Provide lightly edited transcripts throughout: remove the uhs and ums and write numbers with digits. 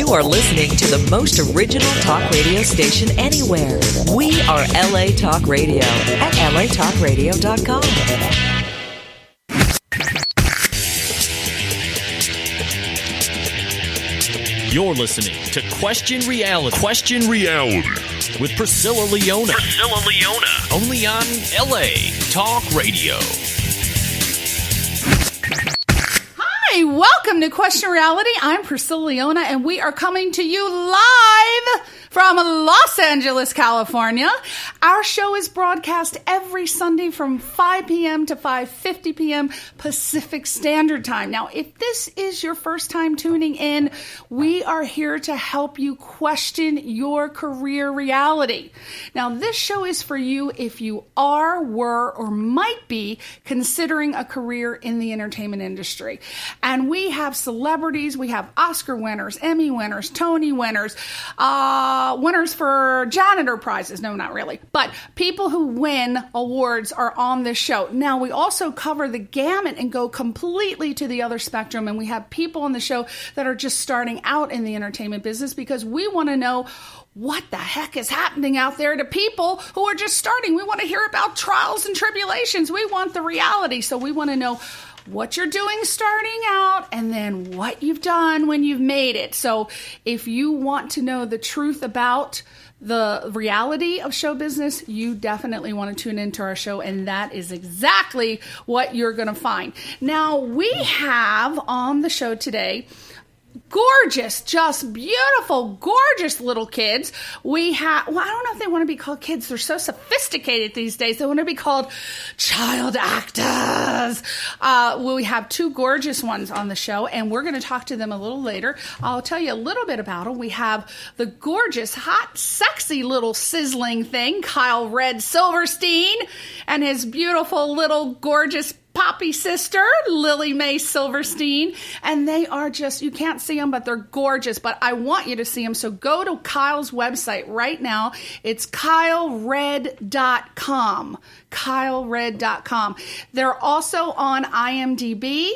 You are listening to the most original talk radio station anywhere. We are LA Talk Radio at latalkradio.com. You're listening to Question Reality. Question Reality with Priscilla Leona. Priscilla Leona. Only on LA Talk Radio. Hi, welcome to Question Reality. I'm Priscilla Leona, and we are coming to you live from Los Angeles, California. Our show is broadcast every Sunday from 5 p.m. to 5:50 p.m. Pacific Standard Time. Now, if this is your first time tuning in, we are here to help you question your career reality. Now, this show is for you if you are, were, or might be considering a career in the entertainment industry. And we have celebrities, we have Oscar winners, Emmy winners, Tony winners, winners for janitor prizes. No, not really. But people who win awards are on this show. Now, we also cover the gamut and go completely to the other spectrum. And we have people on the show that are just starting out in the entertainment business because we want to know what the heck is happening out there to people who are just starting. We want to hear about trials and tribulations. We want the reality. So we want to know what you're doing starting out, and then what you've done when you've made it. So if you want to know the truth about the reality of show business, you definitely want to tune into our show, and that is exactly what you're going to find. Now, we have on the show today gorgeous, just beautiful, gorgeous little kids. We have, well, I don't know if they want to be called kids. They're so sophisticated these days. They want to be called child actors. We have two gorgeous ones on the show, and we're going to talk to them a little later. I'll tell you a little bit about them. We have the gorgeous, hot, sexy little sizzling thing, Kyle Red Silverstein, and his beautiful little gorgeous poppy sister, Lily Mae Silverstein, and they are just, you can't see them, but they're gorgeous, but I want you to see them, so go to Kyle's website right now. It's kylered.com, kylered.com. They're also on IMDb.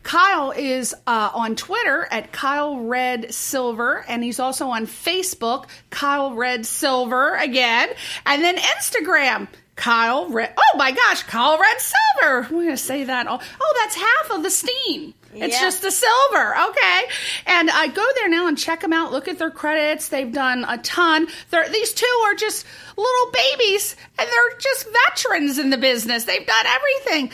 Kyle is on Twitter at Kyle Red Silver, and he's also on Facebook, Kyle Red Silver again, and then Instagram, Kyle Red, oh my gosh, Kyle Red Silver. We're going to say that. Oh, that's half of the steam. It's just the silver. Okay. And I go there now and check them out. Look at their credits. They've done a ton. These two are just little babies, and they're just veterans in the business. They've done everything.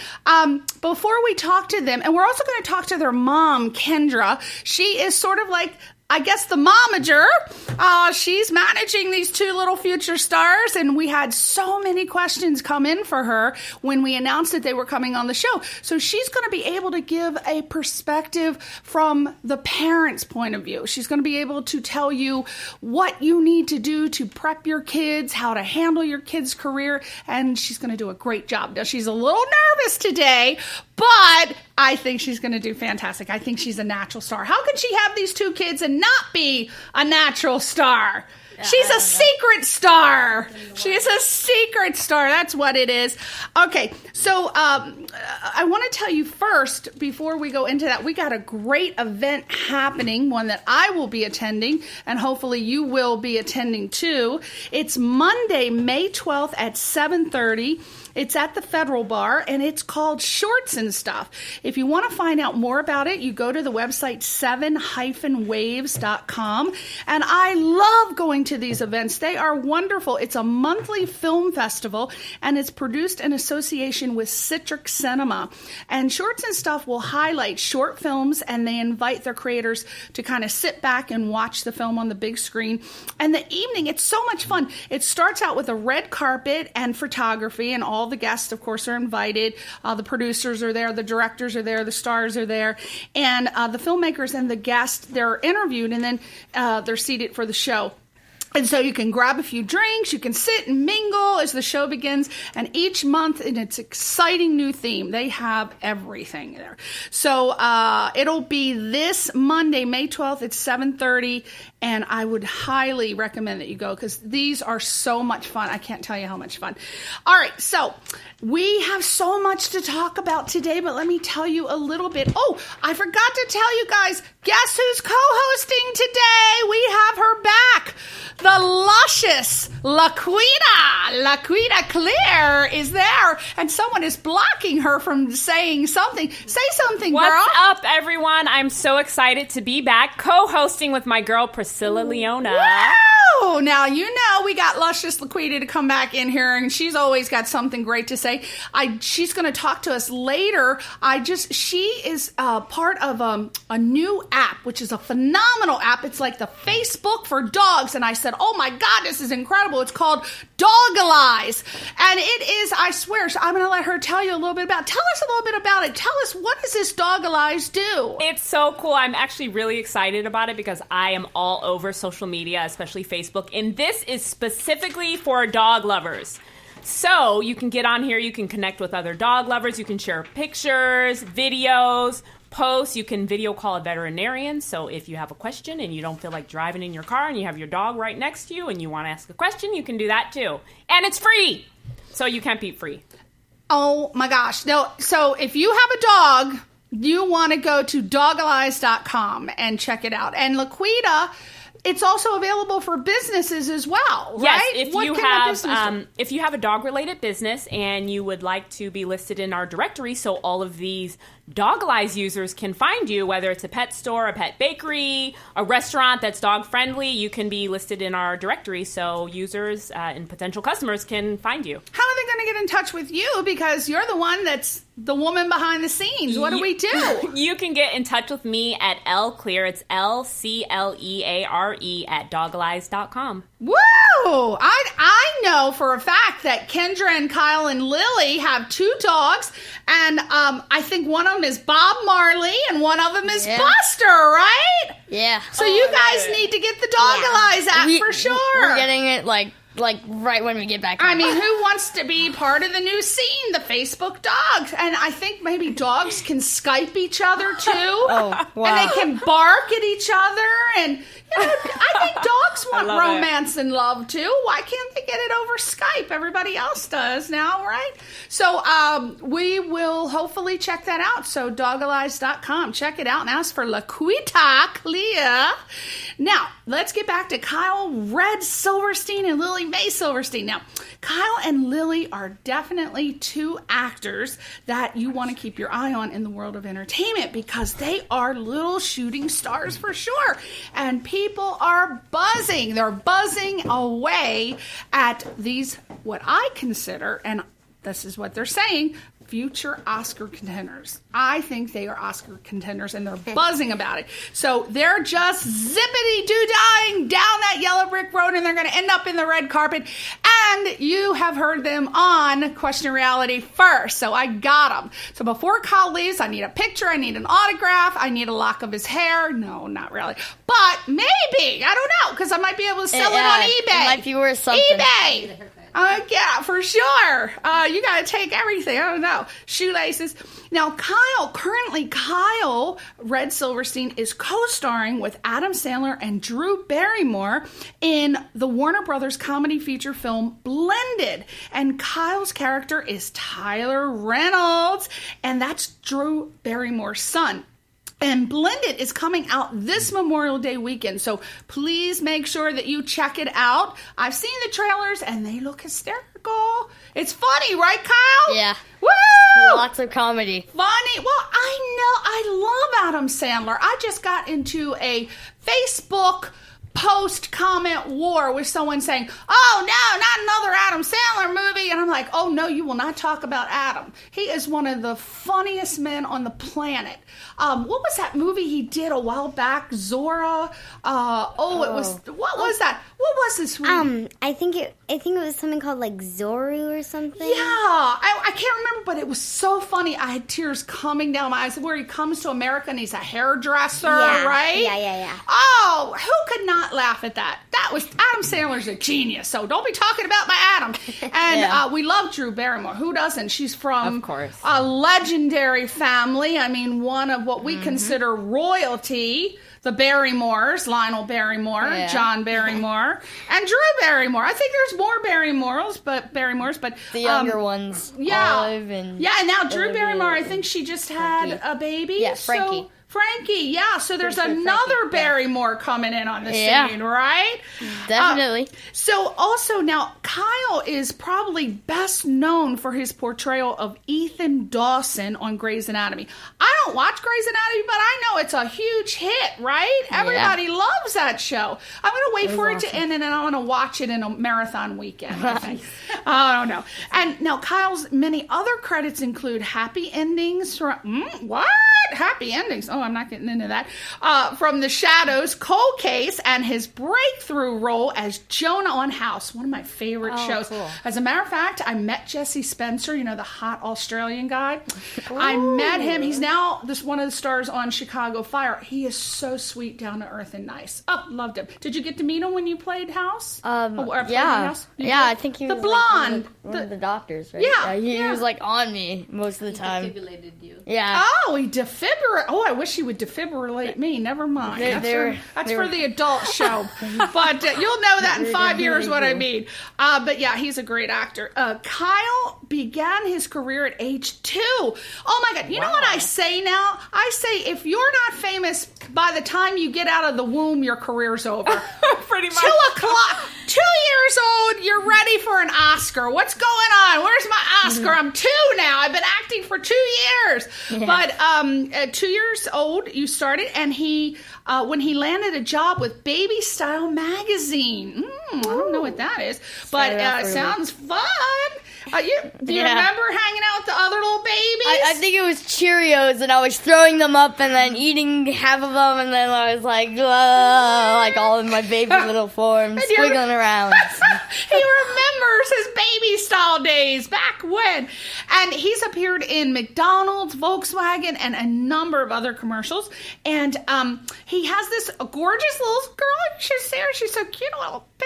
Before we talk to them, and we're also going to talk to their mom, Kendra. She is sort of like, I guess, the momager. She's managing these two little future stars, and we had so many questions come in for her when we announced that they were coming on the show. So she's going to be able to give a perspective from the parents' point of view. She's going to be able to tell you what you need to do to prep your kids, how to handle your kids' career, and she's going to do a great job. Now, she's a little nervous today, but I think she's going to do fantastic. I think she's a natural star. How can she have these two kids and not be a natural star? Yeah, she's a secret star. She's a secret star. That's what it is. Okay, so I want to tell you first, before we go into that, we got a great event happening, one that I will be attending, and hopefully you will be attending too. It's Monday, May 12th at 7:30. It's at the Federal Bar, and it's called Shorts and Stuff. If you want to find out more about it, you go to the website 7-waves.com. And I love going to these events. They are wonderful. It's a monthly film festival, and it's produced in association with Citric Cinema. And Shorts and Stuff will highlight short films, and they invite their creators to kind of sit back and watch the film on the big screen. And the evening, it's so much fun. It starts out with a red carpet and photography, and all the guests, of course, are invited. The producers are there, the directors are there, the stars are there, and the filmmakers and the guests, they're interviewed, and then they're seated for the show. And so you can grab a few drinks, you can sit and mingle as the show begins, and each month in its exciting new theme, they have everything there. So it'll be this Monday, May 12th at 7:30, And I would highly recommend that you go because these are so much fun. I can't tell you how much fun. All right, so we have so much to talk about today, but let me tell you a little bit. Oh, I forgot to tell you guys, guess who's co-hosting today? We have her back. The luscious Laquita Claire is there, and someone is blocking her from saying something. Say something, girl. What's up, everyone? I'm so excited to be back co-hosting with my girl, Priscilla Leona. Wow! Now, you know we got luscious Laquita to come back in here, and she's always got something great to say. She's going to talk to us later. She is part of a new app, which is a phenomenal app. It's like the Facebook for dogs, and I said, oh my God, this is incredible. It's called Dogalize. And it is, I swear, so I'm going to let her tell you a little bit about it. Tell us a little bit about it. Tell us, what does this Dogalize do? It's so cool. I'm actually really excited about it because I am all over social media, especially Facebook. And this is specifically for dog lovers. So you can get on here, you can connect with other dog lovers, you can share pictures, videos, posts, you can video call a veterinarian. So if you have a question and you don't feel like driving in your car and you have your dog right next to you and you want to ask a question, you can do that too. And it's free. So you can't beat free. Oh my gosh. No, so if you have a dog, you want to go to dogalize.com and check it out. And Laquita, it's also available for businesses as well, right? Yes, if you have a dog-related business and you would like to be listed in our directory so all of these Dogalize users can find you, whether it's a pet store, a pet bakery, a restaurant that's dog-friendly, you can be listed in our directory so users and potential customers can find you. How are they going to get in touch with you? Because you're the one that's the woman behind the scenes. What do we do? You can get in touch with me at LClear. It's LCLEARE at dogalize.com. Woo! I know for a fact that Kendra and Kyle and Lily have 2 dogs, and I think one of them is Bob Marley and one of them is Buster, right? Yeah. So you guys need to get the Dogalize app for sure. We're getting it like right when we get back home. I mean, who wants to be part of the new scene, the Facebook dogs? And I think maybe dogs can Skype each other too. Oh, wow. And they can bark at each other. And, you know, I think dogs want romance and love too. Why can't they get it over Skype? Everybody else does now, right? So we will hopefully check that out. So dogalize.com. Check it out and ask for Laquita Clea. Now, let's get back to Kyle Red Silverstein and Lily Mae Silverstein. Now, Kyle and Lily are definitely 2 actors that you want to keep your eye on in the world of entertainment because they are little shooting stars for sure. And people are buzzing. They're buzzing away at these, what I consider, and this is what they're saying, future Oscar contenders. I think they are Oscar contenders and they're buzzing about it. So they're just zippity-doo-dying down that yellow brick road and they're going to end up in the red carpet. And you have heard them on Question Reality first. So I got them. So before Kyle leaves, I need a picture. I need an autograph. I need a lock of his hair. No, not really. But maybe. I don't know because I might be able to sell it on eBay. It might be worth something. eBay. Yeah, for sure. You got to take everything. I don't know. Shoelaces. Now, Kyle Red Silverstein is co-starring with Adam Sandler and Drew Barrymore in the Warner Brothers comedy feature film Blended. And Kyle's character is Tyler Reynolds, and that's Drew Barrymore's son. And Blended is coming out this Memorial Day weekend, so please make sure that you check it out. I've seen the trailers, and they look hysterical. It's funny, right, Kyle? Yeah. Woo! Lots of comedy. Funny. Well, I know. I love Adam Sandler. I just got into a Facebook post-comment war with someone saying, oh, no, not another Adam Sandler movie. And I'm like, oh, no, you will not talk about Adam. He is one of the funniest men on the planet. What was that movie he did a while back? Zora? What was that? What was this movie? I think it was something called like Zoru or something. Yeah, I can't remember, but it was so funny. I had tears coming down my eyes. Where he comes to America and he's a hairdresser, right? Yeah. Oh, who could not laugh at that? Adam Sandler's a genius, so don't be talking about my Adam. And we love Drew Barrymore. Who doesn't? She's from Of course. a legendary family. I mean, one of what we consider royalty. The Barrymores, Lionel Barrymore, John Barrymore, and Drew Barrymore. I think there's more Barrymores, but The younger ones. Olive and and now Drew Olivia Barrymore, I think she just had a baby. Yeah, Frankie. So, Frankie, so there's Pretty sure another Frankie, Barrymore coming in on the Yeah. scene, right? Definitely. So also now, Kyle is probably best known for his portrayal of Ethan Dawson on Grey's Anatomy. I don't watch Grey's Anatomy, but I know it's a huge hit, right? Everybody loves that show. I'm going to wait for it to end, and then I'm going to watch it in a marathon weekend, I think. I don't know. And now Kyle's many other credits include Happy Endings from... what? Happy Endings. Oh, I'm not getting into that. From The Shadows, Cold Case, and his breakthrough role as Jonah on House, one of my favorite shows. Cool. As a matter of fact, I met Jesse Spencer, you know, the hot Australian guy. I met him. He's now one of the stars on Chicago Fire. He is so sweet, down to earth, and nice. Oh, loved him. Did you get to meet him when you played House? Played House? You did? I think he was the blonde. One of the doctors, right? Yeah, He was like on me most of the time. Defibrillated you. Yeah. Oh, he defibrillated. Oh, I wish he would defibrillate me. Never mind. That's for the adult show. But you'll know that in 5 years what I mean. But yeah, he's a great actor. Kyle began his career at age 2. Oh my God. You know what I say now? I say if you're not famous by the time you get out of the womb, your career's over. Pretty much. 2 o'clock. 2 years old, you're ready for an Oscar. What's going on? Where's my Oscar? I'm 2 now. I've been acting for 2 years. Yeah. But at 2 years old, you started, and he when he landed a job with Baby Style magazine. I don't know what that is, but it sounds fun. Do you remember hanging out with the other little babies? I think it was Cheerios, and I was throwing them up and then eating half of them, and then I was like all in my baby little form, squiggling around. He remembers his Baby Style days back when. And he's appeared in McDonald's, Volkswagen, and a number of other commercials. And he has this gorgeous little girl. She's there. She's so cute.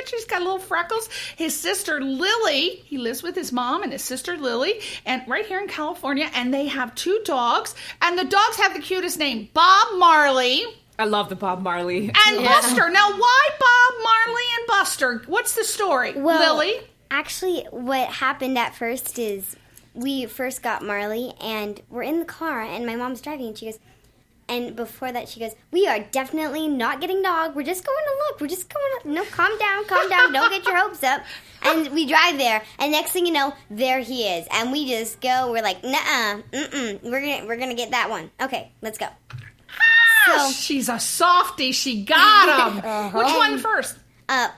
She's got little freckles. His sister Lily, he lives with his mom and his sister Lily, and right here in California, and they have 2 dogs, and the dogs have the cutest name, Bob Marley. I love the Bob Marley. And Buster. Now, why Bob Marley and Buster? What's the story? Well, Lily? Actually, what happened at first is we first got Marley, and we're in the car, and my mom's driving, and she goes, and before that, she goes, we are definitely not getting dog. We're just going to look. We're just going to, no, calm down. Don't get your hopes up. And we drive there, and next thing you know, there he is. And we just go, we're like, nuh-uh, we're gonna get that one. Okay, let's go. So, she's a softie. She got him. Which one first?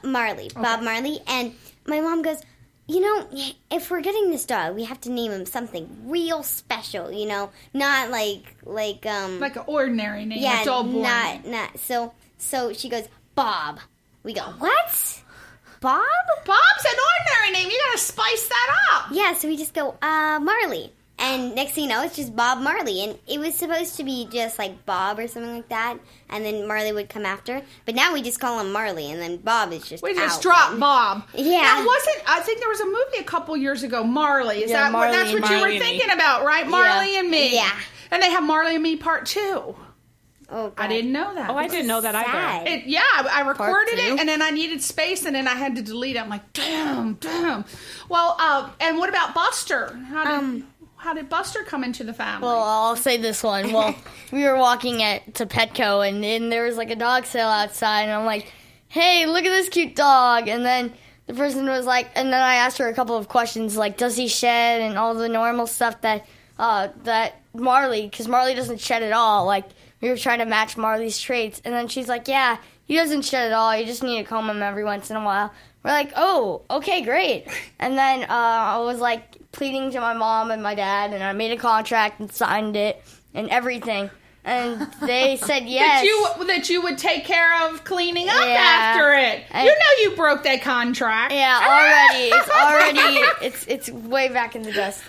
Marley, Bob Marley. And my mom goes, you know, if we're getting this dog, we have to name him something real special, you know, not like an ordinary name. Yeah, a dog boy. not. So she goes, Bob. We go, what? Bob? Bob's an ordinary name. You gotta spice that up. Yeah, so we just go, Marley. And next thing you know, it's just Bob Marley. And it was supposed to be just like Bob or something like that. And then Marley would come after. But now we just call him Marley. And then Bob is just We just out. dropped Bob. Yeah. Now, I think there was a movie a couple years ago, Marley. Is that Marley that's and what you Marley were and thinking about, right? Marley and Me. Yeah. And they have Marley and Me Part 2. Oh, God. I didn't know that. Oh, I didn't know that Sad. either. I recorded Part 2? it, and then I needed space, and then I had to delete it. I'm like, damn. Well, and what about Buster? How did Buster come into the family? Well, I'll say this one. Well, we were walking to Petco, and there was like a dog sale outside, and I'm like, hey, look at this cute dog. And then the person was like, and then I asked her a couple of questions, like, does he shed, and all the normal stuff that Marley, because Marley doesn't shed at all. Like, we were trying to match Marley's traits. And then she's like, yeah, he doesn't shed at all. You just need to comb him every once in a while. We're like, oh, okay, great. And then I was like pleading to my mom and my dad, and I made a contract and signed it and everything. And they said yes. That you would take care of cleaning up Yeah. after it. And- You know you broke that contract. Yeah, already. It's way back in the dust.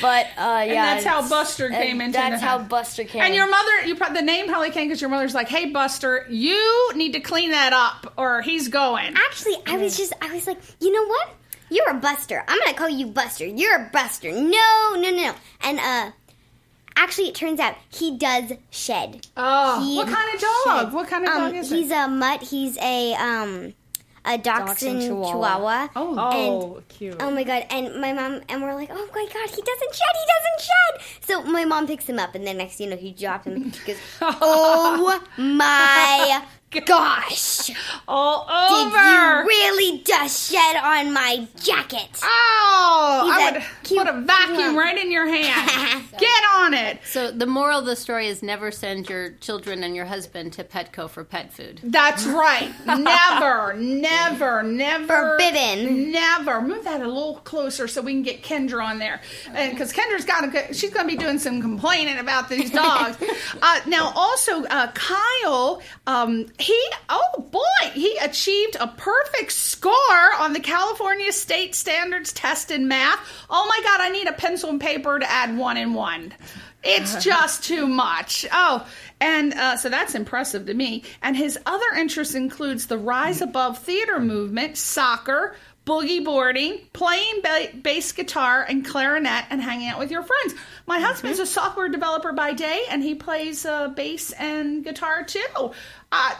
But And that's how Buster came into That's the how house. Buster came. And your mother, the name probably came because your mother's like, hey, Buster, you need to clean that up or he's going. Actually, I was like, you know what? You're a Buster. I'm going to call you Buster. You're a Buster. No. And, actually, it turns out he does shed. Oh, what kind of dog? Sheds. What kind of dog is it? He's a mutt. He's a dachshund chihuahua. Oh, cute. Oh my god! And my mom and we're like, oh my god, he doesn't shed. So my mom picks him up, and then next thing you know, he drops him. She goes, oh my gosh! All Did over. you really just shed on my jacket? Oh, He's I a would cute put a vacuum one. right in your hand. Get on it. So the moral of the story is never send your children and your husband to Petco for pet food. That's right. Never. Forbidden. Never. Move that a little closer so we can get Kendra on there. And because Kendra's she's going to be doing some complaining about these dogs. Now, also, Kyle, he achieved a perfect score on the California State Standards test in math. Oh my God, I need a pencil and paper to add 1 and 1. It's just too much. Oh, and so that's impressive to me. And his other interests includes the Rise Above theater movement, soccer, boogie boarding, playing bass guitar and clarinet, and hanging out with your friends. My husband's a software developer by day, and he plays bass and guitar too.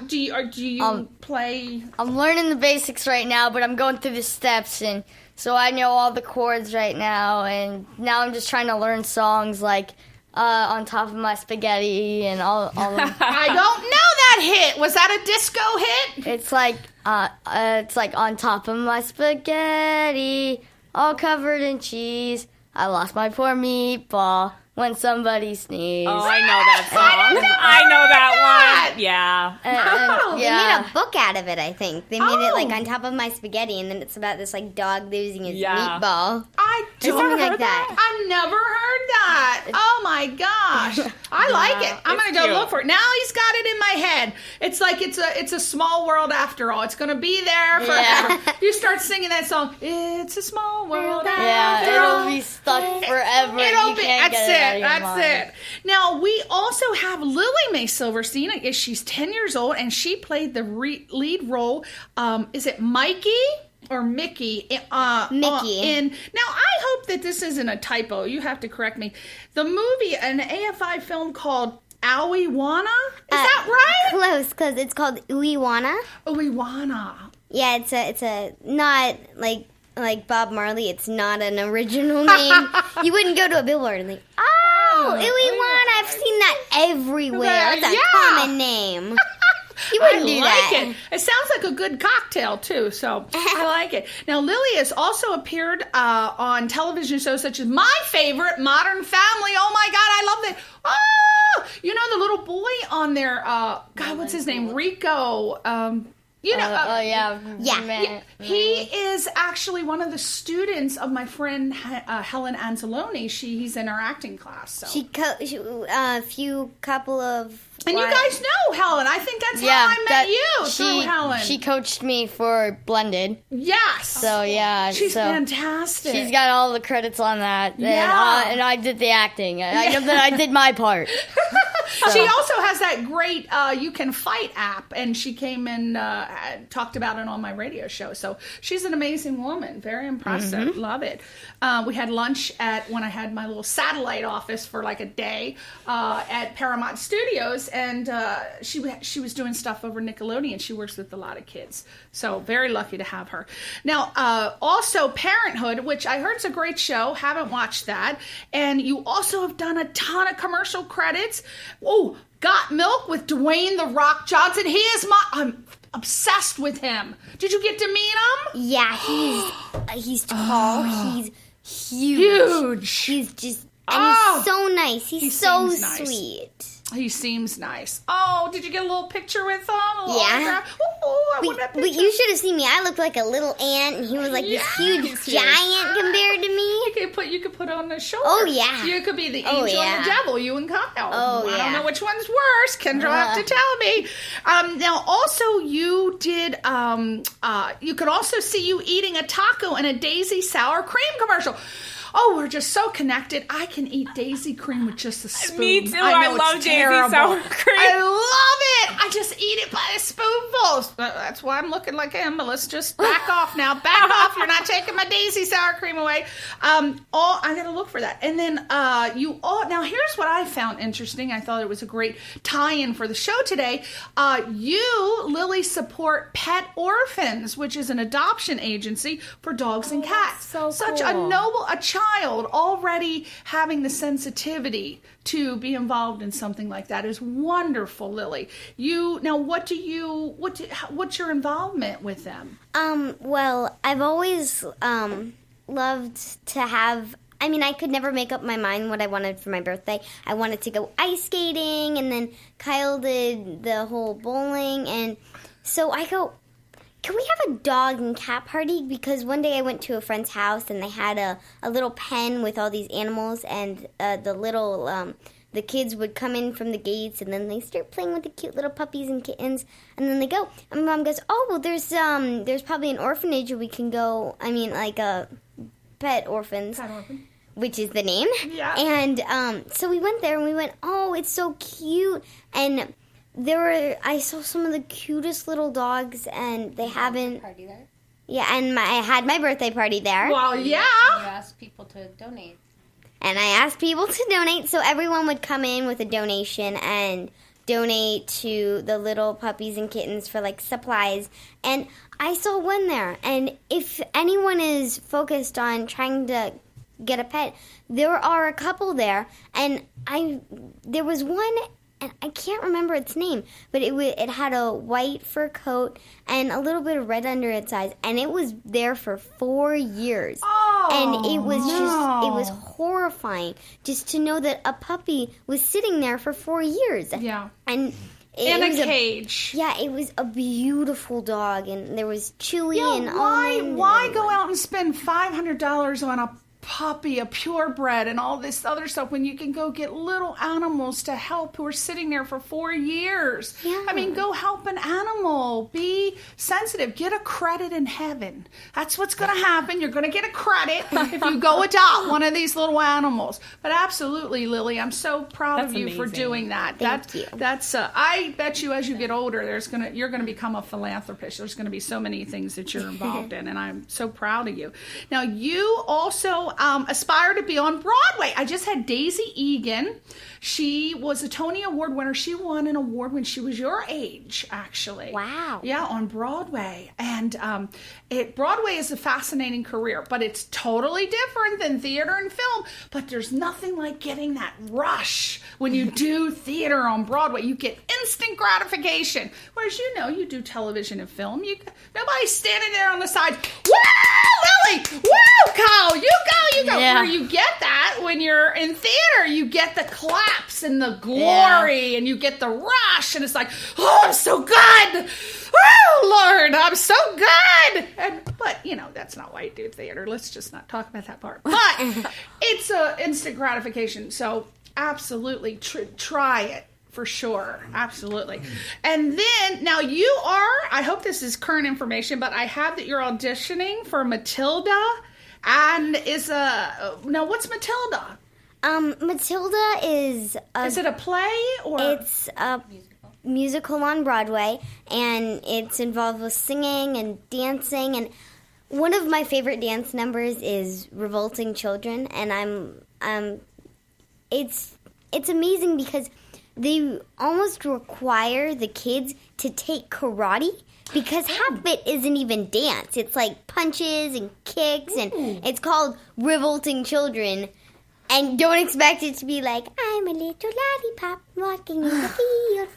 Do you play? I'm learning the basics right now, but I'm going through the steps, and so I know all the chords right now. And now I'm just trying to learn songs like On Top of My Spaghetti and all of them. I don't know that hit. Was that a disco hit? It's like On Top of My Spaghetti, all covered in cheese. I lost my poor meatball when somebody sneezed. Oh, I know that song. I know that one. Yeah. They made a book out of it, I think. They made it like On Top of My Spaghetti, and then it's about this like dog losing his meatball. I don't Something heard like that. I've never heard that. Oh my gosh. I like it. I'm going to go cute. look for it. Now he's got it in my head. It's like it's a small world after all. It's going to be there forever. You start singing that song, it's a small world after all. It'll be stuck forever. It'll You be, can't that's get it out it. of your That's mind. it. Now, we also have Lily Mae Silverstein. She's 10 years old, and she played the lead role. Is it Mikey? Or Mickey. Mickey. Now, I hope that this isn't a typo. You have to correct me. The movie, an AFI film called Owie-Wana? Is that right? Close, because it's called Uiwana. Owie-Wana. Yeah, it's a not like Bob Marley. It's not an original name. You wouldn't go to a billboard and think, oh, Uiwana. I've seen that everywhere. It's a common name. You wouldn't do that. It. It sounds like a good cocktail, too, so I like it. Now, Lily has also appeared on television shows such as my favorite, Modern Family. Oh, my God, I love that. Oh, you know the little boy on there, God, what's his name? Rico. He is actually one of the students of my friend Helen Anzalone. He's in our acting class. So. A few couple of. And you guys know Helen. I think that's how I met you, through Helen. She coached me for Blended. Yes. So, yeah. She's fantastic. She's got all the credits on that. Yeah. And I did the acting. I know that I did my part. She also has that great You Can Fight app, and she came and talked about it on my radio show. So she's an amazing woman. Very impressive. Love it. We had lunch when I had my little satellite office for like a day at Paramount Studios, and she was doing stuff over Nickelodeon. She works with a lot of kids. So very lucky to have her. Now, also Parenthood, which I heard is a great show. Haven't watched that. And you also have done a ton of commercial credits. Oh, Got Milk with Dwayne "The Rock" Johnson. I'm obsessed with him. Did you get to meet him? Yeah, he's tall. He's huge. He's just he's so nice. He's so sweet. He seems nice. Oh, did you get a little picture with him? Yeah. Oh, I want that picture. But you should have seen me. I looked like a little ant, and he was like this huge giant compared to me. You could put on the shoulder. Oh, yeah. You could be the angel and the devil, you and Kyle. I don't know which one's worse. Kendra will have to tell me. Now, also, you did, you could also see you eating a taco in a Daisy sour cream commercial. Oh, we're just so connected. I can eat Daisy cream with just a spoon. Me too. I know love it's Daisy terrible. sour cream. I love it. I just eat it by a spoonful. That's why I'm looking like him. But let's just back off now. Back off. You're not taking my Daisy sour cream away. I gotta look for that. And then now here's what I found interesting. I thought it was a great tie-in for the show today. You, Lily, support Pet Orphans, which is an adoption agency for dogs and cats. Such a noble, a child already having the sensitivity to be involved in something like that is wonderful, Lily. What's your involvement with them? Well, I've always loved to have. I mean, I could never make up my mind what I wanted for my birthday. I wanted to go ice skating, and then Kyle did the whole bowling, and so I go, can we have a dog and cat party? Because one day I went to a friend's house, and they had a little pen with all these animals, and the kids would come in from the gates, and then they start playing with the cute little puppies and kittens, and then they go. And my mom goes, oh, well, there's probably an orphanage where we can go. I mean, like a Pet Orphans. Pet Orphan. Which is the name. Yeah. And so we went there, and we went, oh, it's so cute. And I saw some of the cutest little dogs, and they haven't. Party there. Yeah, and I had my birthday party there. Well, yeah. You asked people to donate. And I asked people to donate, so everyone would come in with a donation and donate to the little puppies and kittens for, like, supplies. And I saw one there. And if anyone is focused on trying to get a pet, there are a couple there. And there was one, and I can't remember its name, but it had a white fur coat and a little bit of red under its eyes. And it was there for 4 years. And it was it was horrifying just to know that a puppy was sitting there for 4 years. Yeah. And in a cage. It was a beautiful dog, and there was chewy and almond. Why go out and spend $500 on a puppy, a purebred, and all this other stuff when you can go get little animals to help who are sitting there for 4 years? Yeah. I mean, go help an animal. Be sensitive. Get a credit in heaven. That's what's going to happen. You're going to get a credit if you go adopt one of these little animals. But absolutely, Lily, I'm so proud of you for doing that. Thank you. That's I bet you as you get older, you're going to become a philanthropist. There's going to be so many things that you're involved in, and I'm so proud of you. Now, you also aspire to be on Broadway. I just had Daisy Egan. She was a Tony Award winner. She won an award when she was your age, actually. Wow. Yeah, on Broadway. And Broadway is a fascinating career, but it's totally different than theater and film. But there's nothing like getting that rush when you do theater on Broadway. You get instant gratification. Whereas, you do television and film. Nobody's standing there on the side. Woo, Lily! Woo, Kyle! You go! Yeah. Where you get that when you're in theater, you get the claps and the glory, and you get the rush, and it's like, oh, I'm so good! Oh, Lord, I'm so good! But that's not why you do theater. Let's just not talk about that part. But it's a instant gratification, so absolutely try it. For sure. Absolutely. And then, now you are, I hope this is current information, but I have that you're auditioning for Matilda. And now what's Matilda? Matilda is it a play or? It's a musical on Broadway, and it's involved with singing and dancing. And one of my favorite dance numbers is Revolting Children, and it's amazing because they almost require the kids to take karate because half of it isn't even dance. It's like punches and kicks, and it's called Revolting Children. And don't expect it to be like, I'm a little lollipop walking in the field,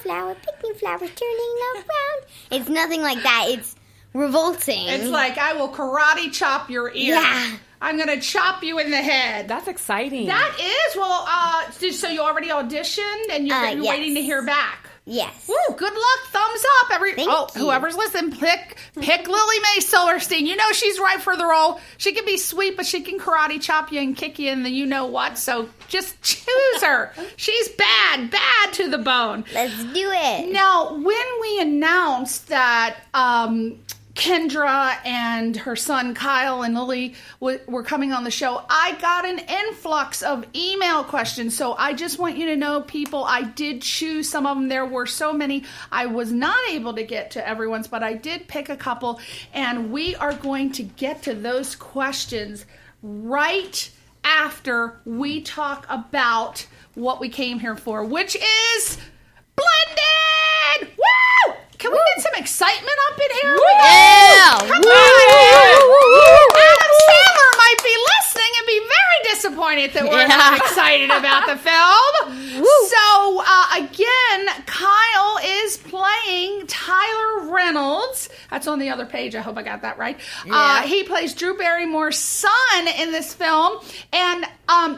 flower, picking flowers, turning around. It's nothing like that. It's revolting. It's like, I will karate chop your ear. Yeah. I'm going to chop you in the head. That's exciting. That is. Well, so you already auditioned and you're yes. waiting to hear back. Yes. Woo, good luck. Thumbs up. Thank you. Whoever's listening, pick Lily Mae Silverstein. She's right for the role. She can be sweet, but she can karate chop you and kick you in the you-know-what. So just choose her. She's bad to the bone. Let's do it. Now, when we announced that Kendra and her son Kyle and Lily were coming on the show, I got an influx of email questions. So I just want you to know, people, I did choose some of them. There were so many. I was not able to get to everyone's, but I did pick a couple. And we are going to get to those questions right after we talk about what we came here for, which is Blended! Woo! Can we get some excitement up in here? Yeah! Come on! Adam Sandler might be listening and be very disappointed that we're not excited about the film. So, again, Kyle is playing Tyler Reynolds. That's on the other page. I hope I got that right. Yeah. He plays Drew Barrymore's son in this film. And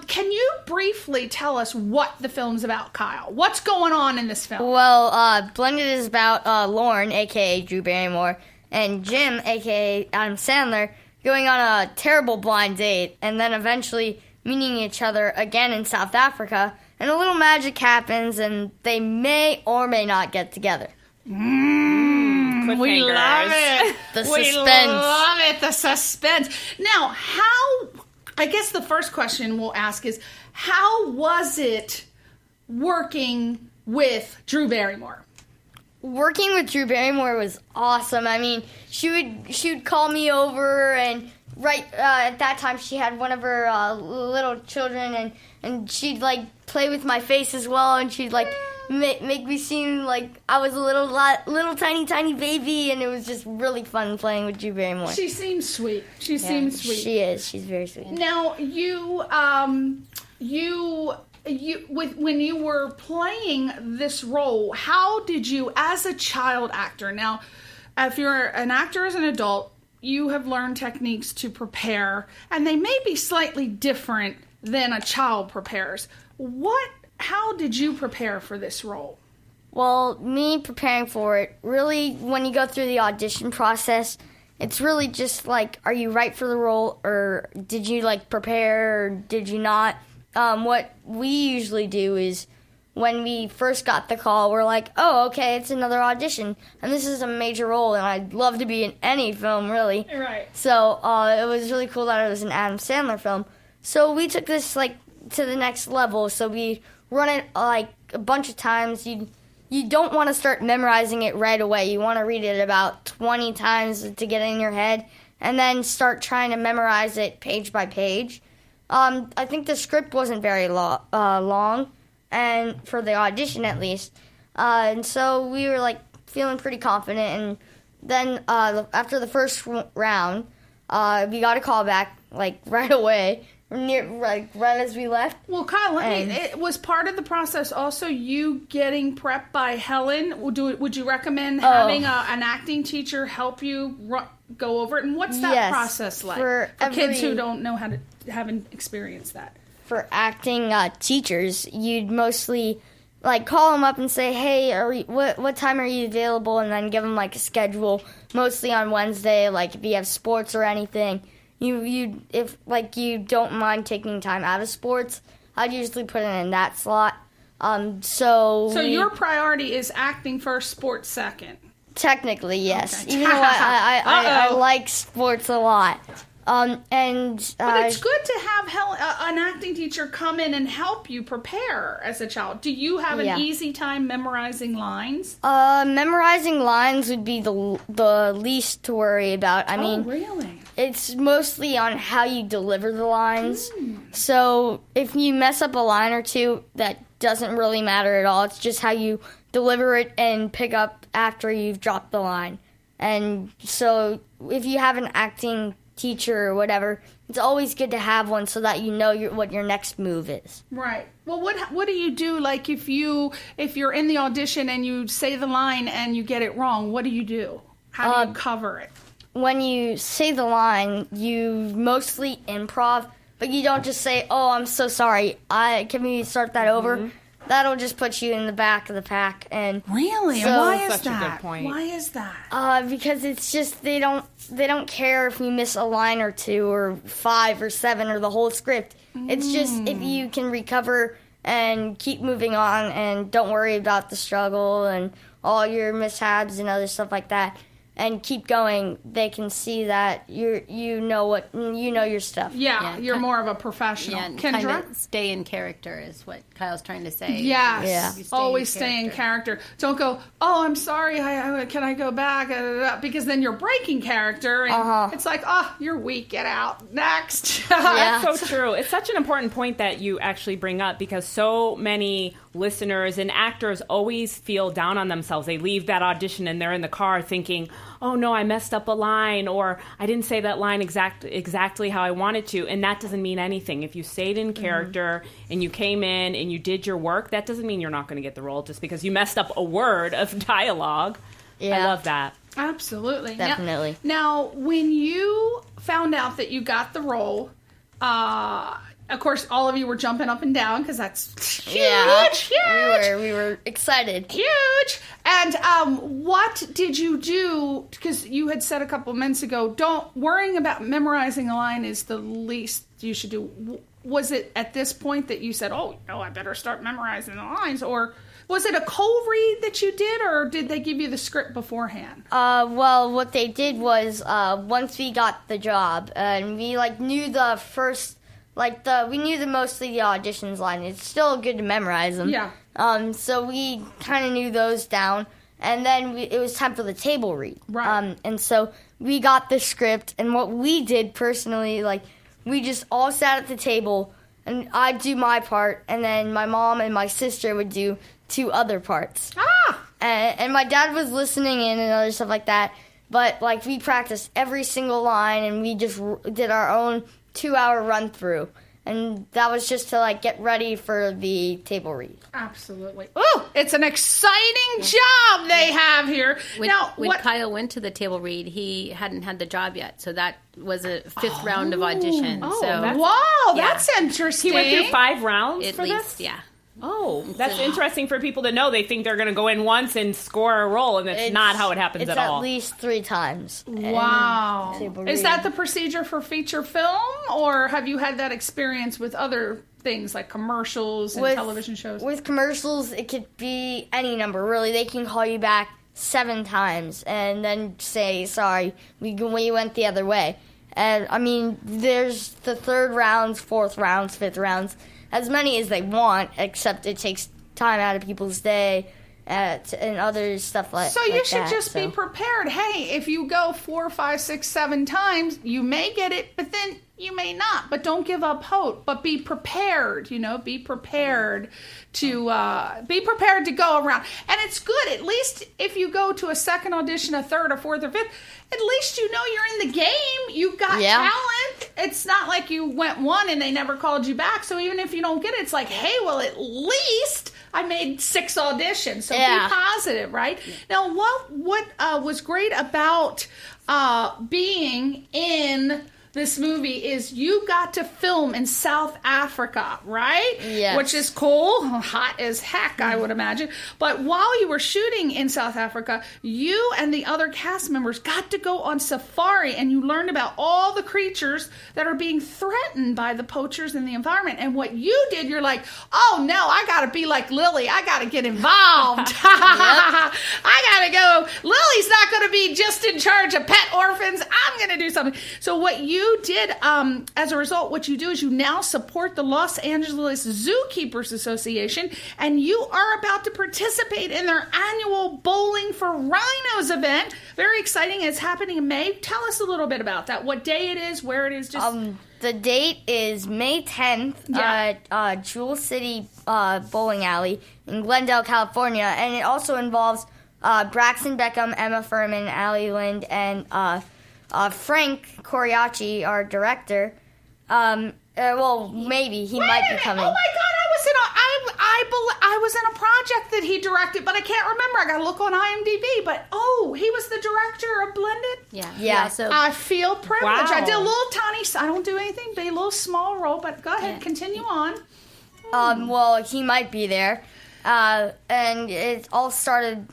can you briefly tell us what the film's about, Kyle? What's going on in this film? Well, Blended is about Lauren, a.k.a. Drew Barrymore, and Jim, a.k.a. Adam Sandler, going on a terrible blind date and then eventually meeting each other again in South Africa, and a little magic happens and they may or may not get together. We love it. The We suspense. love it. The suspense. Now, I guess the first question we'll ask is, how was it working with Drew Barrymore? Working with Drew Barrymore was awesome. I mean, she would call me over, and at that time she had one of her little children, and she'd like play with my face as well, and she'd like make me seem like I was a little tiny baby, and it was just really fun playing with Drew Barrymore. She seems sweet. She seems sweet. She is. She's very sweet. Now, when you were playing this role, how did you, as a child actor, now, if you're an actor as an adult, you have learned techniques to prepare, and they may be slightly different than a child prepares. How did you prepare for this role? Well, me preparing for it, really, when you go through the audition process, it's really just like, are you right for the role, or did you like prepare, or did you not? What we usually do is, when we first got the call, we're like, oh, okay, it's another audition, and this is a major role, and I'd love to be in any film, really. Right. So it was really cool that it was an Adam Sandler film. So we took this like to the next level. So we run it like a bunch of times. You don't want to start memorizing it right away. You want to read it about 20 times to get it in your head, and then start trying to memorize it page by page. I think the script wasn't very long, and for the audition at least. And so we were like feeling pretty confident. And then after the first round, we got a call back like right away, right as we left. Well, Kyle, it was part of the process also you getting prepped by Helen. Would you recommend having an acting teacher help you go over it? And what's that process like for kids who don't know haven't experienced that? For acting teachers, you'd mostly like call them up and say, hey, what time are you available? And then give them like a schedule, mostly on Wednesday, like if you have sports or anything. If like you don't mind taking time out of sports, I'd usually put it in that slot. So your priority is acting first, sports second. Technically, yes. Okay. Even though I like sports a lot. But it's good to have an acting teacher come in and help you prepare as a child. Do you have an easy time memorizing lines? Memorizing lines would be the least to worry about. I mean, really? It's mostly on how you deliver the lines. So if you mess up a line or two, that doesn't really matter at all. It's just how you deliver it and pick up after you've dropped the line. And so if you have an acting teacher or whatever, it's always good to have one so that you know what your next move is. Right. Well, what do you do, like if you're in the audition and you say the line and you get it wrong? What do you do? How do you cover it? When you say the line, you mostly improv, but you don't just say, oh, I'm so sorry, can we start that over? That'll just put you in the back of the pack. And really? So, why is such that? a good point. Why is that? Because it's just they don't care if you miss a line or two or 5 or 7 or the whole script. It's just if you can recover and keep moving on and don't worry about the struggle and all your mishaps and other stuff like that. and keep going, they can see that you know your stuff. Yeah, you're more of a professional. Yeah, and Kendra? kind of stay in character is what Kyle's trying to say. Yes. Yeah. You Always stay in character. Don't go, oh, I'm sorry, can I go back? Because then you're breaking character, and it's like, oh, you're weak, get out. Next. That's so true. It's such an important point that you actually bring up, because so many listeners and actors always feel down on themselves. They leave that audition and they're in the car thinking, oh no, I messed up a line, or I didn't say that line exactly how I wanted to. And that doesn't mean anything. If you stayed in character and you came in and you did your work, that doesn't mean you're not going to get the role just because you messed up a word of dialogue. Yeah. I love that. Absolutely. Definitely. Now, when you found out that you got the role, of course, all of you were jumping up and down because that's huge. We were excited. Huge. And what did you do? Because you had said a couple minutes ago, worrying about memorizing a line is the least you should do. Was it at this point that you said, oh, no, I better start memorizing the lines? Or was it a cold read that you did, or did they give you the script beforehand? Well, what they did was once we got the job, and we knew the first. We knew mostly the auditions line. It's still good to memorize them. Yeah. So we kind of knew those down. And then it was time for the table read. Right. And so we got the script. And what we did personally, we just all sat at the table. And I'd do my part. And then my mom and my sister would do 2 other parts. And my dad was listening in and other stuff like that. But, we practiced every single line. And we just did our own 2-hour run through, and that was just to get ready for the table read. Absolutely. Oh, it's an exciting job they have here. When Kyle went to the table read, he hadn't had the job yet, so that was a 5th round of audition. That's interesting. He went through 5 rounds at for least, this? yeah. Oh, that's interesting for people to know. They think they're going to go in once and score a role, and that's not how it happens at all. It's at least 3 times. Wow. Is that the procedure for feature film, or have you had that experience with other things like commercials and television shows? With commercials, it could be any number, really. They can call you back 7 times and then say, sorry, we went the other way. And, there's the 3rd rounds, 4th rounds, 5th rounds, as many as they want, except it takes time out of people's day and other stuff like that. So you should just be prepared. Hey, if you go 4, 5, 6, 7 times, you may get it, but then you may not. But don't give up hope. But be prepared. Be prepared to go around. And it's good. At least if you go to a second audition, a 3rd, a 4th, or 5th, at least you know you're in the game. You've got talent. It's not like you went one and they never called you back. So even if you don't get it, it's like, hey, well, at least I made 6 auditions. So be positive, right? Now, what was great about being in this movie is you got to film in South Africa, right? Yes. Which is cool. Hot as heck, I would imagine. But while you were shooting in South Africa, you and the other cast members got to go on safari, and you learned about all the creatures that are being threatened by the poachers in the environment. And what you did, you're like, oh no, I got to be like Lily. I got to get involved. I got to go. Lily's not going to be just in charge of pet orphans. I'm going to do something. So what you did, as a result, what you do is you now support the Los Angeles Zookeepers Association, and you are about to participate in their annual Bowling for Rhinos event. Very exciting. It's happening in May. Tell us a little bit about that. What day it is, where it is. The date is May 10th at Jewel City Bowling Alley in Glendale, California, and it also involves Braxton Beckham, Emma Furman, Allie Lind, and Frank Coriaci, our director. Maybe he might be coming. Oh my God! I was in a project that he directed, but I can't remember. I got to look on IMDb. But he was the director of Blended. Yeah. So I feel privileged. Wow. I did a little tiny. I don't do anything, but a little small role. But go ahead, continue on. He might be there. And it all started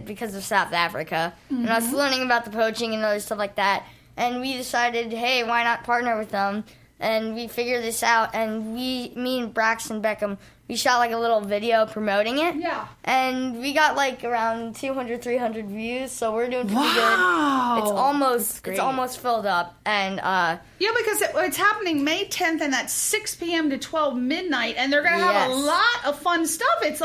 because of South Africa. And I was learning about the poaching and other stuff like that. And we decided, hey, why not partner with them? And we figured this out. And me and Braxton Beckham we shot like a little video promoting it. Yeah. And we got like around 200, 300 views, so we're doing pretty good. It's almost filled up. And yeah, because it's happening May 10th, and that's 6 p.m. to 12 midnight, and they're going to have a lot of fun stuff. It's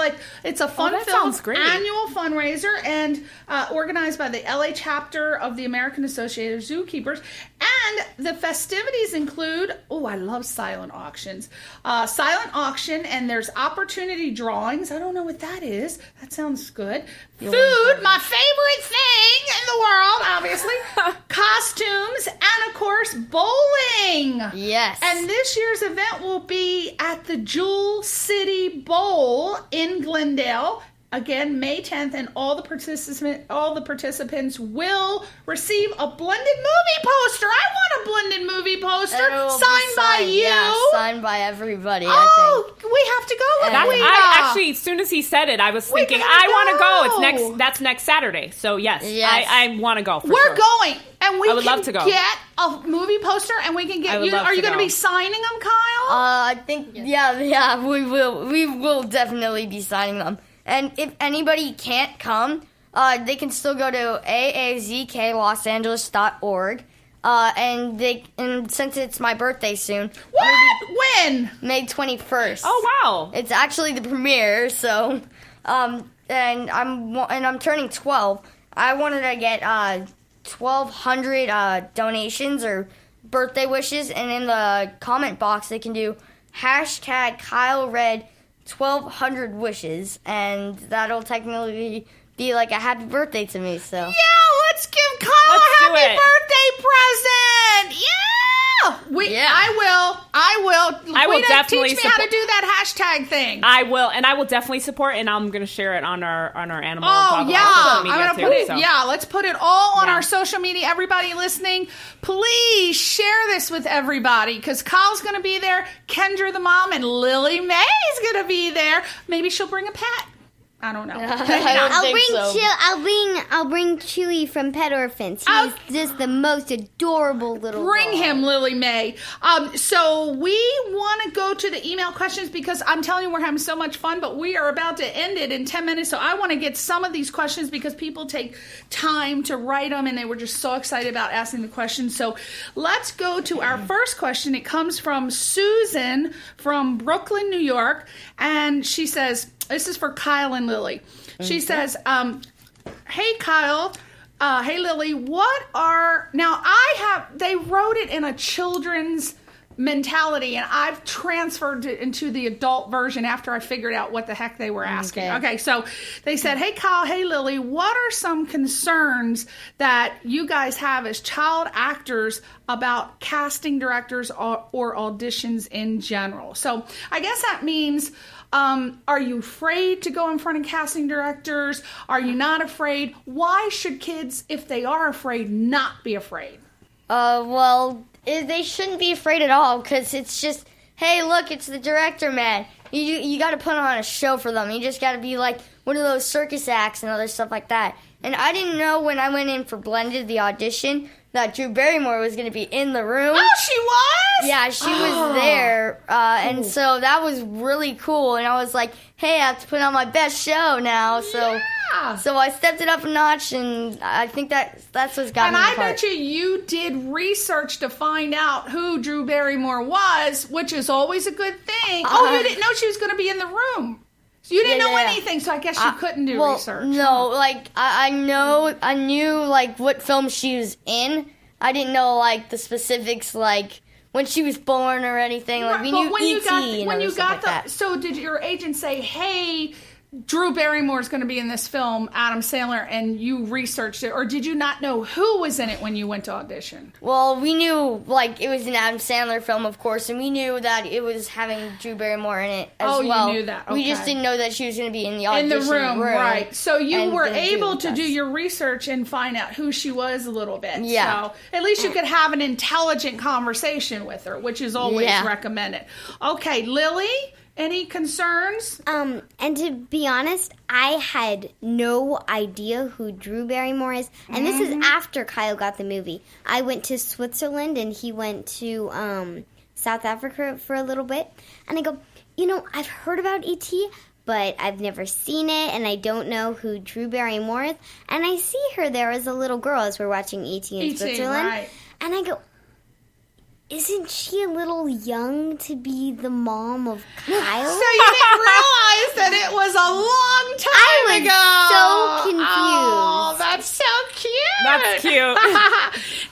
a fun-filled annual fundraiser, and organized by the LA chapter of the American Association of Zookeepers. And the festivities include, I love silent auctions. Silent auction, and there's opportunity drawings. I don't know what that is. That sounds good. Food, my favorite thing in the world, obviously. Costumes, and of course, bowling. Yes. And this year's event will be at the Jewel City Bowl in Glendale. Again, May 10th, and all the participants will receive a blended movie poster. I want a blended movie poster signed by you. Yeah, signed by everybody, I think. We have to go. Actually, as soon as he said it, I was thinking, I want to go. That's next Saturday. So, yes. I want to go for sure. We're going. And we I would love to go. Get a movie poster, and we can get you. Are you going to be signing them, Kyle? I think, yeah, we will. We will definitely be signing them. And if anybody can't come, they can still go to aazklosangeles.org. And since it's my birthday soon. What? When? May 21st. Oh, wow. It's actually the premiere, so and I'm turning 12. I wanted to get 1,200 donations or birthday wishes, and in the comment box they can do #KyleRed 1,200 wishes, and that'll technically be like a happy birthday to me. So yeah, let's give Kyle a happy birthday present. Yeah. I will. I will definitely teach me how to do that hashtag thing. I will, and I will definitely support, and I'm going to share it on our animal. Oh yeah, I'm going to put it. So. Yeah, let's put it all on our social media. Everybody listening, please share this with everybody, because Kyle's going to be there, Kendra the mom, and Lily May is going to be there. Maybe she'll bring a pet. I don't know. I'll bring Chewy from Pet Orphans. He's just the most adorable little Bring dog. him, Lily May. So we want to go to the email questions, because I'm telling you, we're having so much fun, but we are about to end it in 10 minutes. So I want to get some of these questions, because people take time to write them, and they were just so excited about asking the questions. So let's go to our first question. It comes from Susan from Brooklyn, New York, and she says, this is for Kyle and Lily. She says, hey, Kyle, hey, Lily, they wrote it in a children's mentality, and I've transferred it into the adult version after I figured out what the heck they were asking. Okay, so they said, hey, Kyle, hey, Lily, what are some concerns that you guys have as child actors about casting directors or auditions in general? So I guess that means... are you afraid to go in front of casting directors? Are you not afraid? Why should kids, if they are afraid, not be afraid? They shouldn't be afraid at all, because it's just, hey, look, it's the director, man. You got to put on a show for them. You just got to be like one of those circus acts and other stuff like that. And I didn't know when I went in for Blended, the audition, that Drew Barrymore was going to be in the room. Oh, she was? Yeah, she was there. And so that was really cool. And I was like, hey, I have to put on my best show now. So I stepped it up a notch, and I think that's what's got me apart. And I bet you did research to find out who Drew Barrymore was, which is always a good thing. You didn't know she was going to be in the room. You didn't know anything, so I guess you couldn't do research. No, like, I knew, like, what film she was in. I didn't know, like, the specifics, like, when she was born or anything. Like, we knew E.T. and other stuff like that. So did your agent say, hey, Drew Barrymore's going to be in this film, Adam Sandler, and you researched it? Or did you not know who was in it when you went to audition? Well, we knew, like, it was an Adam Sandler film, of course, and we knew that it was having Drew Barrymore in it as well. Oh, you knew that. Okay. We just didn't know that she was going to be in the audition room. Right. So you were able to do your research and find out who she was a little bit. Yeah. So at least you could have an intelligent conversation with her, which is always recommended. Okay, Lily? Any concerns? And to be honest, I had no idea who Drew Barrymore is. And this is after Kyle got the movie. I went to Switzerland, and he went to South Africa for a little bit. And I go, I've heard about E.T., but I've never seen it, and I don't know who Drew Barrymore is. And I see her there as a little girl as we're watching E.T. in Switzerland. Right. And I go, isn't she a little young to be the mom of Kyle? So you didn't realize that it was a long time ago. I was Oh, so confused. that's so cute. That's cute.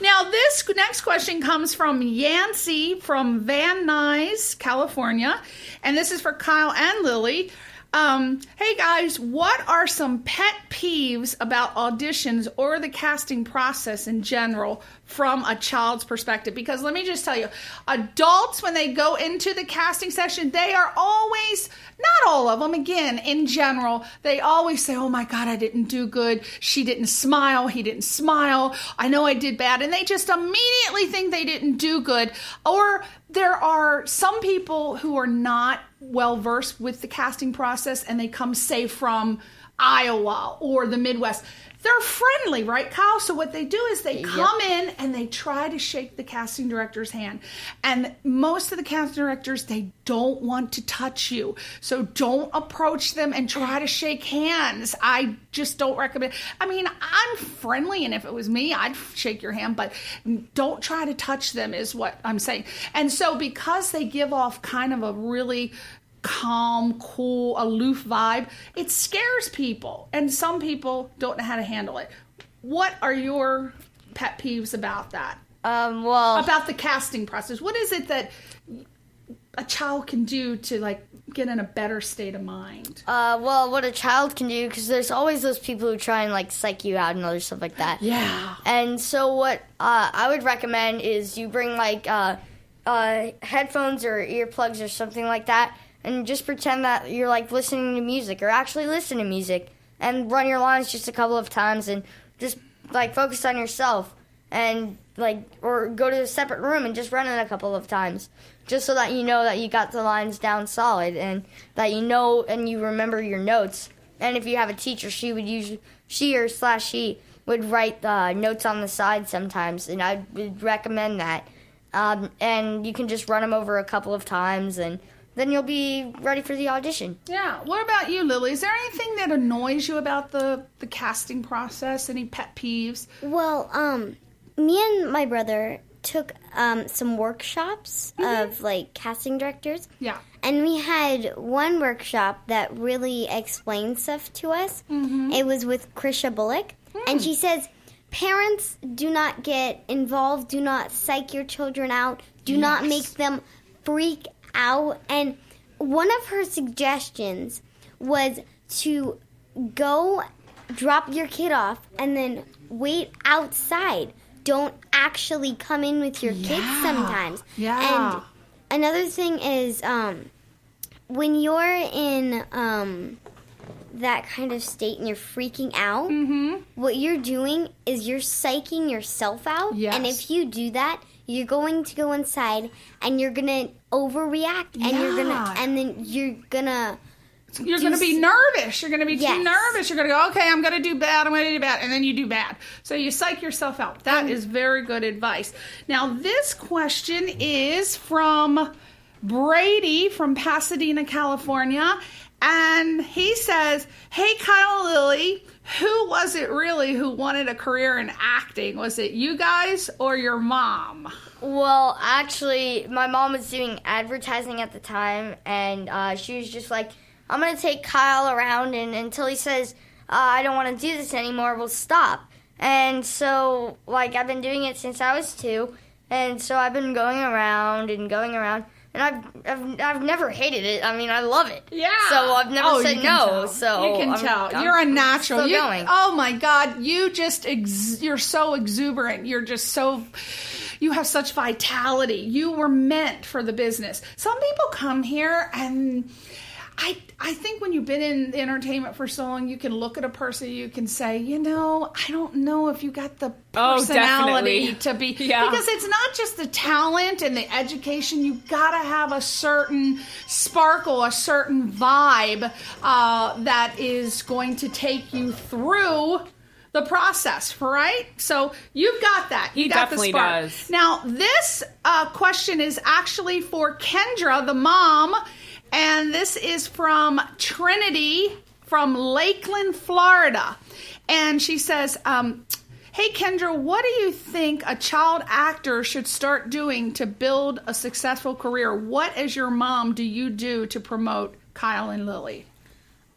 Now, this next question comes from Yancey from Van Nuys, California. And this is for Kyle and Lily. Hey guys, what are some pet peeves about auditions or the casting process in general from a child's perspective? Because let me just tell you, adults, when they go into the casting session, they are always, not all of them, again, in general, they always say, oh my God, I didn't do good. She didn't smile. He didn't smile. I know I did bad. And they just immediately think they didn't do good. Or there are some people who are not well versed with the casting process and they come, say, from Iowa or the Midwest. They're friendly, right, Kyle? So what they do is they come in and they try to shake the casting director's hand. And most of the casting directors, they don't want to touch you. So don't approach them and try to shake hands. I just don't recommend. I mean, I'm friendly, and if it was me, I'd shake your hand, but don't try to touch them is what I'm saying. And so because they give off kind of a really calm, cool, aloof vibe, it scares people, and some people don't know how to handle it. What are your pet peeves about that? About the casting process. What is it that a child can do to like get in a better state of mind? What a child can do, because there's always those people who try and like psych you out and other stuff like that. Yeah. And so what I would recommend is you bring like headphones or earplugs or something like that, and just pretend that you're like listening to music, or actually listen to music, and run your lines just a couple of times, and just like focus on yourself, and like, or go to a separate room and just run it a couple of times, just so that you know that you got the lines down solid, and that you know and you remember your notes. And if you have a teacher, she would write the notes on the side sometimes, and I would recommend that. And you can just run them over a couple of times, and then you'll be ready for the audition. Yeah. What about you, Lily? Is there anything that annoys you about the casting process? Any pet peeves? Well, me and my brother took some workshops of like casting directors. Yeah. And we had one workshop that really explained stuff to us. Mm-hmm. It was with Krisha Bullock. And she says, parents, do not get involved. Do not psych your children out. Do not make them freak out. And one of her suggestions was to go drop your kid off and then wait outside. Don't actually come in with your kids sometimes. Yeah. And another thing is when you're in that kind of state and you're freaking out, what you're doing is you're psyching yourself out. Yes. And if you do that, you're going to go inside and you're going to overreact and then you're going to be nervous. You're going to be too nervous. You're going to go, okay, I'm going to do bad. I'm going to do bad. And then you do bad. So you psych yourself out. That is very good advice. Now, this question is from Brady from Pasadena, California. And he says, hey, Kyle and Lily, who was it really who wanted a career in acting? Was it you guys or your mom? Well, actually, my mom was doing advertising at the time, and she was just like, I'm going to take Kyle around, and until he says, I don't want to do this anymore, we'll stop. And so, like, I've been doing it since I was 2, and so I've been going around, and I've never hated it. I mean, I love it. Yeah. So I've never said no. Tell. So you can tell. You're a natural. Still going. Oh my God. You just you're so exuberant. You're just so. You have such vitality. You were meant for the business. Some people come here and I think when you've been in entertainment for so long, you can look at a person, you can say, I don't know if you got the personality to be. Yeah. Because it's not just the talent and the education. You've got to have a certain sparkle, a certain vibe that is going to take you through the process, right? So you've got that. You got definitely the spark. Does. Now, this question is actually for Kendra, the mom. And this is from Trinity from Lakeland, Florida. And she says, hey, Kendra, what do you think a child actor should start doing to build a successful career? What, as your mom, do you do to promote Kyle and Lily?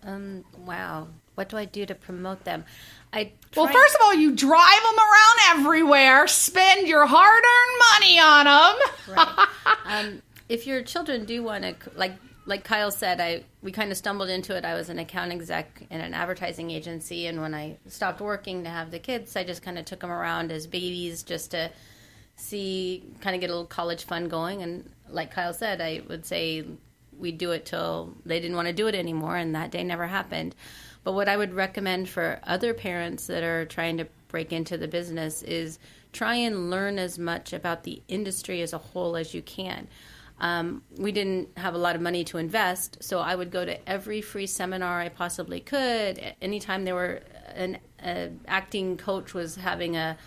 Wow. What do I do to promote them? Well, first of all, you drive them around everywhere, spend your hard-earned money on them. Right. If your children do want to, like Kyle said, we kind of stumbled into it. I was an account exec in an advertising agency, and when I stopped working to have the kids, I just kind of took them around as babies just to kind of get a little college fun going. And like Kyle said, I would say we'd do it till they didn't want to do it anymore, and that day never happened. But what I would recommend for other parents that are trying to break into the business is try and learn as much about the industry as a whole as you can. We didn't have a lot of money to invest, so I would go to every free seminar I possibly could. Anytime there were an acting coach was having a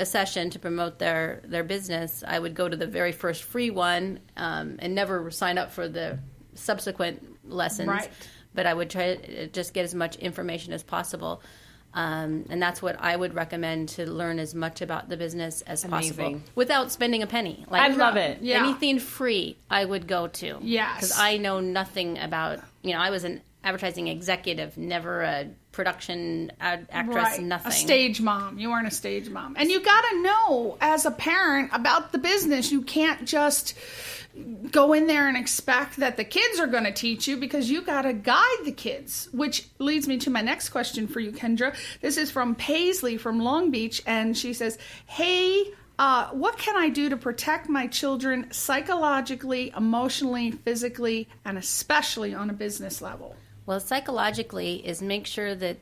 session to promote their business, I would go to the very first free one and never sign up for the subsequent lessons. Right. But I would try to just get as much information as possible. And that's what I would recommend, to learn as much about the business as possible without spending a penny. I love it. Yeah. Anything free I would go to. Yes. Because I know nothing about, I was an advertising executive, never a production actress, right. Nothing. A stage mom. You weren't a stage mom. And you got to know as a parent about the business. You can't just go in there and expect that the kids are going to teach you, because you got to guide the kids, which leads me to my next question for you, Kendra. This is from Paisley from Long Beach, and she says, hey, what can I do to protect my children psychologically, emotionally, physically, and especially on a business level? Well, psychologically is make sure that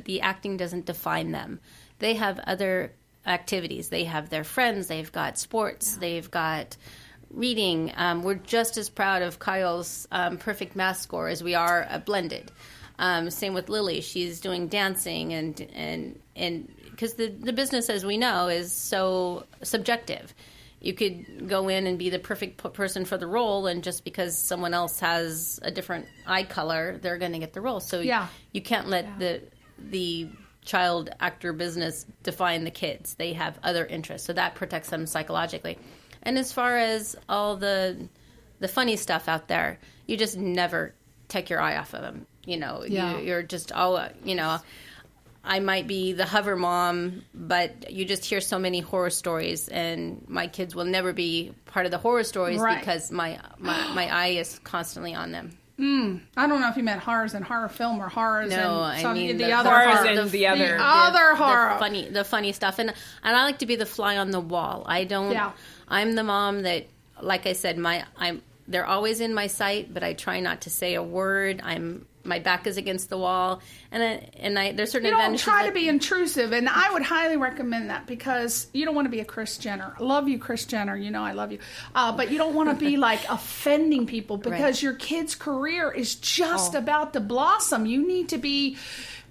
the acting doesn't define them. They have other activities. They have their friends. They've got sports. They've got reading. We're just as proud of Kyle's perfect math score as we are blended. Same with Lily. She's doing dancing, and because the business, as we know, is so subjective. You could go in and be the perfect person for the role, and just because someone else has a different eye color, they're going to get the role. So you can't let the child actor business define the kids. They have other interests, so that protects them psychologically. And as far as all the funny stuff out there, you just never take your eye off of them. You're just I might be the hover mom, but you just hear so many horror stories, and my kids will never be part of the horror stories because my eye is constantly on them. I don't know if you meant horrors and horror film or horrors. No, I mean the other horror, horror. The other horror. The funny stuff, and I like to be the fly on the wall. I don't. Yeah. I'm the mom that, like I said, they're always in my sight, but I try not to say a word. My back is against the wall, and there's certain advantages. You don't try to be intrusive, and I would highly recommend that, because you don't want to be a Kris Jenner. I love you, Kris Jenner. You know I love you, but you don't want to be like offending people, because your kid's career is just about to blossom. You need to be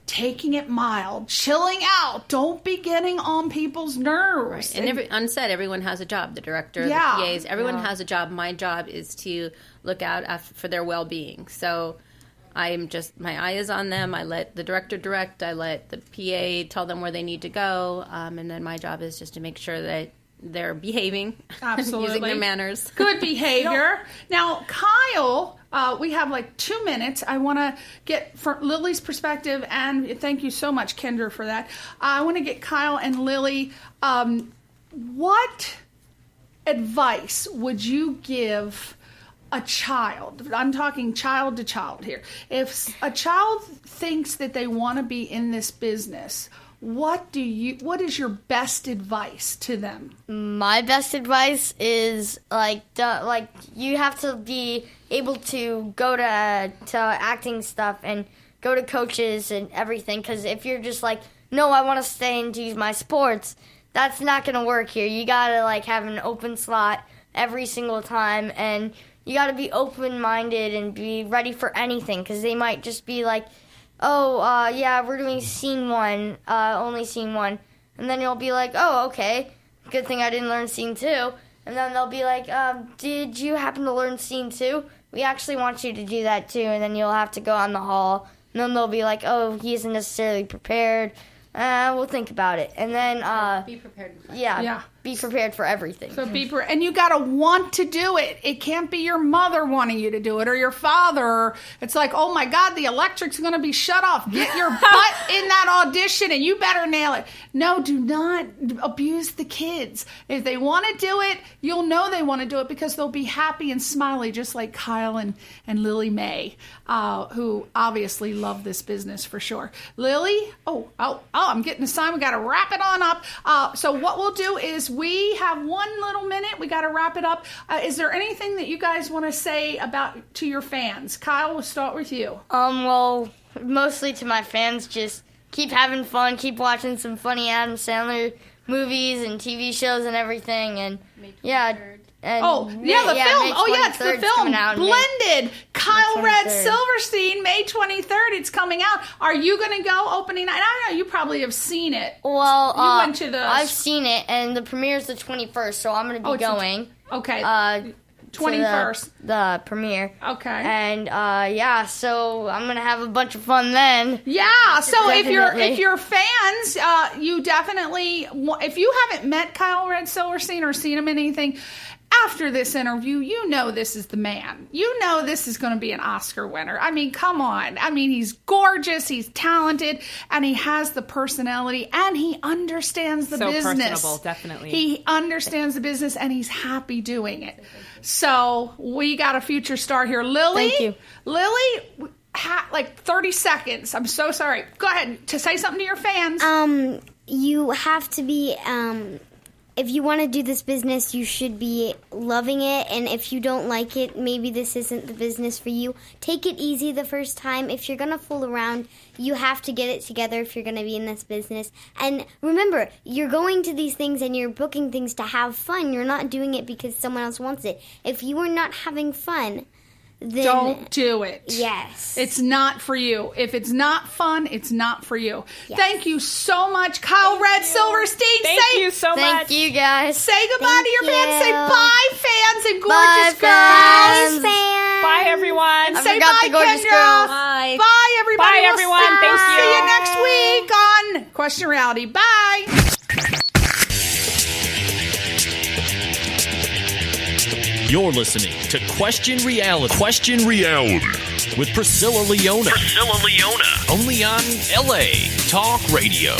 taking it mild, chilling out. Don't be getting on people's nerves. Right. And on set, everyone has a job. The director, the PAs, everyone has a job. My job is to look out for their well-being. So my eye is on them. I let the director direct. I let the PA tell them where they need to go. And then my job is just to make sure that they're behaving. Absolutely. Using their manners. Good behavior. Now, Kyle, we have like 2 minutes. I want to get from Lily's perspective, and thank you so much, Kendra, for that. I want to get Kyle and Lily. What advice would you give a child? I'm talking child to child here. If a child thinks that they want to be in this business, what is your best advice to them? My best advice is you have to be able to go to acting stuff and go to coaches and everything, because if you're just like, no, I want to stay and do my sports, that's not going to work here. You got to have an open slot every single time, and you got to be open-minded and be ready for anything, because they might just be like, we're doing scene one, only scene one. And then you'll be like, oh, okay, good thing I didn't learn scene two. And then they'll be like, did you happen to learn scene 2? We actually want you to do that too, and then you'll have to go on the hall. And then they'll be like, oh, he isn't necessarily prepared. We'll think about it. And then Be prepared. yeah, be prepared for everything. So and you gotta want to do it. It can't be your mother wanting you to do it or your father. It's like, oh my God, the electric's gonna be shut off. Get your butt in that audition and you better nail it. No, do not abuse the kids. If they want to do it, you'll know they want to do it because they'll be happy and smiley, just like Kyle and Lily Mae, who obviously love this business for sure. Lily, I'm getting a sign. We got to wrap it on up. So what we'll do is we have 1 little minute. We got to wrap it up. Is there anything that you guys want to say to your fans? Kyle, we'll start with you. Well, mostly to my fans, just keep having fun, keep watching some funny Adam Sandler movies and TV shows and everything, and yeah. And the film. It's the film Blended. Kyle Red 23rd. Silverstein, May 23rd. It's coming out. Are you going to go opening night? I don't know. You probably have seen it. Well, you went to I've seen it, and the premiere's the 21st, so I'm going to be going. Okay. 21st. The premiere. Okay. And so I'm gonna have a bunch of fun then. Yeah. So Definitely. if you're fans, you definitely, if you haven't met Kyle Red Silverstein or seen him in anything, after this interview, you know this is the man. You know this is going to be an Oscar winner. I mean, come on. I mean, he's gorgeous, he's talented, and he has the personality, and he understands the business. So personable, definitely. He understands the business, and he's happy doing it. So we got a future star here. Lily? Thank you. Lily, like 30 seconds. I'm so sorry. Go ahead to say something to your fans. You have to be, if you want to do this business, you should be loving it. And if you don't like it, maybe this isn't the business for you. Take it easy the first time. If you're going to fool around, you have to get it together if you're going to be in this business. And remember, you're going to these things and you're booking things to have fun. You're not doing it because someone else wants it. If you are not having fun, then don't do it. Yes. It's not for you. If it's not fun, it's not for you. Yes. Thank you so much, Kyle Red Silverstein. Thank you so much. Thank you, guys. Say goodbye to your fans. Say you. bye, fans and gorgeous Bye, girls. fans. Bye, everyone. And say forgot bye, the gorgeous Kendra. girls. Bye. Bye, everybody. Bye, We'll everyone. Thank you. See you next week on Question Reality. Bye. You're listening to Question Reality. Question Reality with Priscilla Leona. Only on LA Talk Radio.